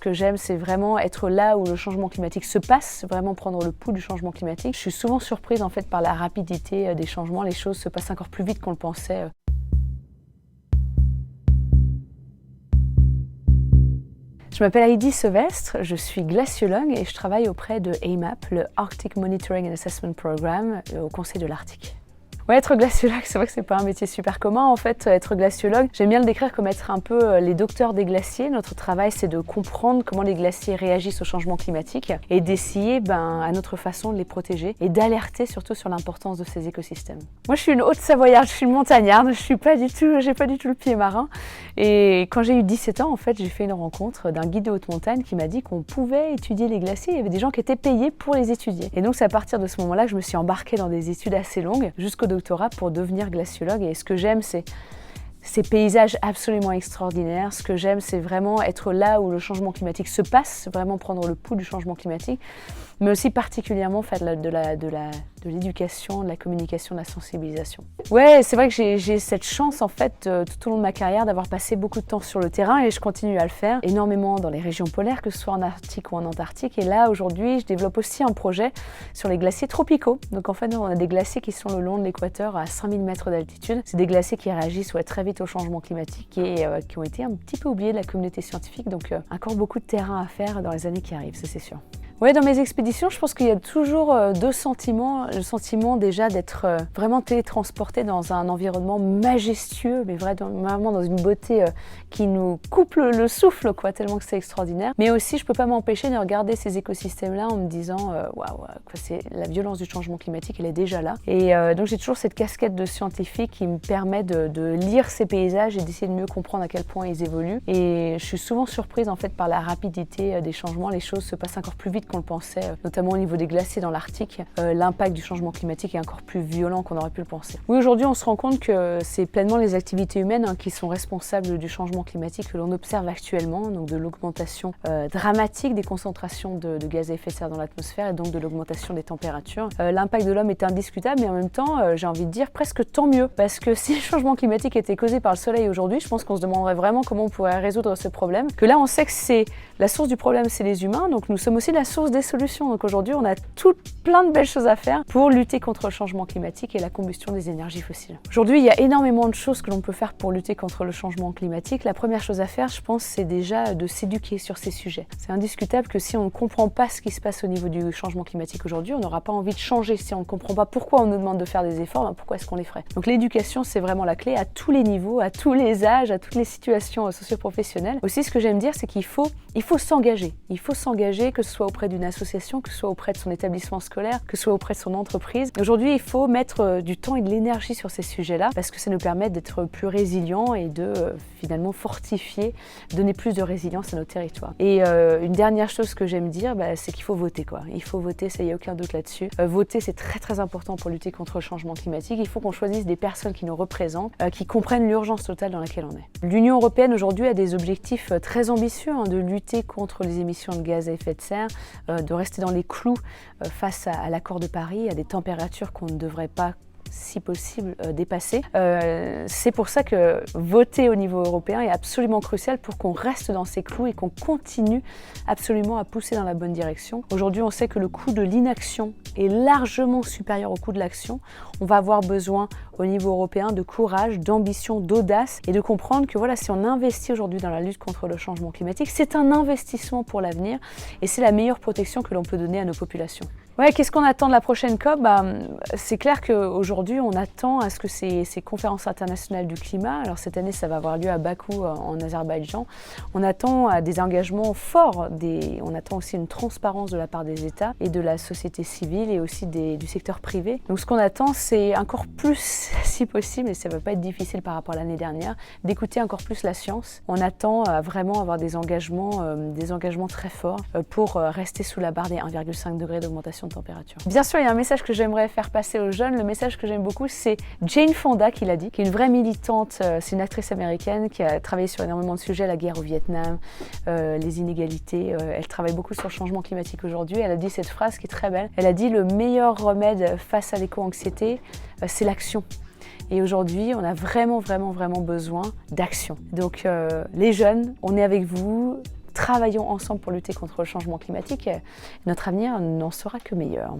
que j'aime, c'est vraiment être là où le changement climatique se passe, vraiment prendre le pouls du changement climatique. Je suis souvent surprise en fait par la rapidité des changements. Les choses se passent encore plus vite qu'on le pensait. Je m'appelle Heidi Sevestre, je suis glaciologue et je travaille auprès de AMAP, le Arctic Monitoring and Assessment Program, au Conseil de l'Arctique. Ouais, être glaciologue, c'est vrai que c'est pas un métier super commun. En fait, être glaciologue, j'aime bien le décrire comme être un peu les docteurs des glaciers. Notre travail, c'est de comprendre comment les glaciers réagissent au changement climatique et d'essayer, à notre façon, de les protéger et d'alerter surtout sur l'importance de ces écosystèmes. Moi, je suis une Haute-Savoyarde, je suis une montagnarde, j'ai pas du tout le pied marin. Et quand j'ai eu 17 ans, en fait, j'ai fait une rencontre d'un guide de haute montagne qui m'a dit qu'on pouvait étudier les glaciers. Il y avait des gens qui étaient payés pour les étudier. Et donc, c'est à partir de ce moment-là que je me suis embarquée dans des études assez longues, jusqu'au doctorat pour devenir glaciologue. Et ce que j'aime, c'est ces paysages absolument extraordinaires. Ce que j'aime, c'est vraiment être là où le changement climatique se passe, vraiment prendre le pouls du changement climatique, mais aussi particulièrement faire de l'éducation, de la communication, de la sensibilisation. Ouais, c'est vrai que j'ai cette chance en fait tout au long de ma carrière d'avoir passé beaucoup de temps sur le terrain et je continue à le faire énormément dans les régions polaires, que ce soit en Arctique ou en Antarctique. Et là, aujourd'hui, je développe aussi un projet sur les glaciers tropicaux. Donc en fait, on a des glaciers qui sont le long de l'équateur à 5000 mètres d'altitude. C'est des glaciers qui réagissent très vite au changement climatique et qui ont été un petit peu oubliés de la communauté scientifique. Donc encore beaucoup de terrain à faire dans les années qui arrivent, ça c'est sûr. Oui, dans mes expéditions, je pense qu'il y a toujours deux sentiments. Le sentiment déjà d'être vraiment télétransporté dans un environnement majestueux, mais vraiment dans une beauté qui nous coupe le souffle, tellement que c'est extraordinaire. Mais aussi, je ne peux pas m'empêcher de regarder ces écosystèmes-là en me disant waouh, c'est la violence du changement climatique, elle est déjà là. Et donc j'ai toujours cette casquette de scientifique qui me permet de lire ces paysages et d'essayer de mieux comprendre à quel point ils évoluent. Et je suis souvent surprise en fait par la rapidité des changements. Les choses se passent encore plus vite qu'on le pensait, notamment au niveau des glaciers dans l'Arctique. L'impact du changement climatique est encore plus violent qu'on aurait pu le penser. Oui, aujourd'hui, on se rend compte que c'est pleinement les activités humaines qui sont responsables du changement climatique que l'on observe actuellement, donc de l'augmentation dramatique des concentrations de gaz à effet de serre dans l'atmosphère et donc de l'augmentation des températures. L'impact de l'homme est indiscutable, mais en même temps, j'ai envie de dire presque tant mieux, parce que si le changement climatique était causé par le soleil aujourd'hui, je pense qu'on se demanderait vraiment comment on pourrait résoudre ce problème. Que là, on sait que la source du problème, c'est les humains, donc nous sommes aussi la source des solutions. Donc aujourd'hui, on a plein de belles choses à faire pour lutter contre le changement climatique et la combustion des énergies fossiles. Aujourd'hui, il y a énormément de choses que l'on peut faire pour lutter contre le changement climatique. La première chose à faire, je pense, c'est déjà de s'éduquer sur ces sujets. C'est indiscutable que si on ne comprend pas ce qui se passe au niveau du changement climatique aujourd'hui, on n'aura pas envie de changer. Si on ne comprend pas pourquoi on nous demande de faire des efforts, pourquoi est-ce qu'on les ferait? Donc l'éducation, c'est vraiment la clé à tous les niveaux, à tous les âges, à toutes les situations socio-professionnelles. Aussi, ce que j'aime dire, c'est qu'il faut s'engager. Il faut s'engager, que ce soit auprès d'une association, que ce soit auprès de son établissement scolaire, que ce soit auprès de son entreprise. Aujourd'hui, il faut mettre du temps et de l'énergie sur ces sujets-là parce que ça nous permet d'être plus résilients et de finalement fortifier, donner plus de résilience à nos territoires. Et une dernière chose que j'aime dire, c'est qu'il faut voter. Il faut voter, ça y a aucun doute là-dessus. Voter, c'est très très important pour lutter contre le changement climatique. Il faut qu'on choisisse des personnes qui nous représentent, qui comprennent l'urgence totale dans laquelle on est. L'Union européenne aujourd'hui a des objectifs très ambitieux de lutter contre les émissions de gaz à effet de serre, de rester dans les clous face à l'accord de Paris, à des températures qu'on ne devrait pas, si possible, dépasser. C'est pour ça que voter au niveau européen est absolument crucial pour qu'on reste dans ces clous et qu'on continue absolument à pousser dans la bonne direction. Aujourd'hui, on sait que le coût de l'inaction est largement supérieur au coût de l'action. On va avoir besoin au niveau européen de courage, d'ambition, d'audace et de comprendre que si on investit aujourd'hui dans la lutte contre le changement climatique, c'est un investissement pour l'avenir et c'est la meilleure protection que l'on peut donner à nos populations. Ouais, qu'est-ce qu'on attend de la prochaine COP? C'est clair qu'aujourd'hui, on attend à ce que ces conférences internationales du climat, alors cette année, ça va avoir lieu à Bakou, en Azerbaïdjan, on attend à des engagements forts, on attend aussi une transparence de la part des États et de la société civile et aussi du secteur privé. Donc ce qu'on attend, c'est encore plus, si possible, et ça ne va pas être difficile par rapport à l'année dernière, d'écouter encore plus la science. On attend à vraiment avoir des engagements très forts pour rester sous la barre des 1,5 degrés d'augmentation de température. Bien sûr, il y a un message que j'aimerais faire passer aux jeunes. Le message que j'aime beaucoup, c'est Jane Fonda qui l'a dit, qui est une vraie militante. C'est une actrice américaine qui a travaillé sur énormément de sujets, la guerre au Vietnam, les inégalités. Elle travaille beaucoup sur le changement climatique aujourd'hui. Elle a dit cette phrase qui est très belle. Elle a dit: le meilleur remède face à l'éco-anxiété, c'est l'action. Et aujourd'hui, on a vraiment besoin d'action. Donc les jeunes, on est avec vous. travaillons ensemble pour lutter contre le changement climatique, notre avenir n'en sera que meilleur.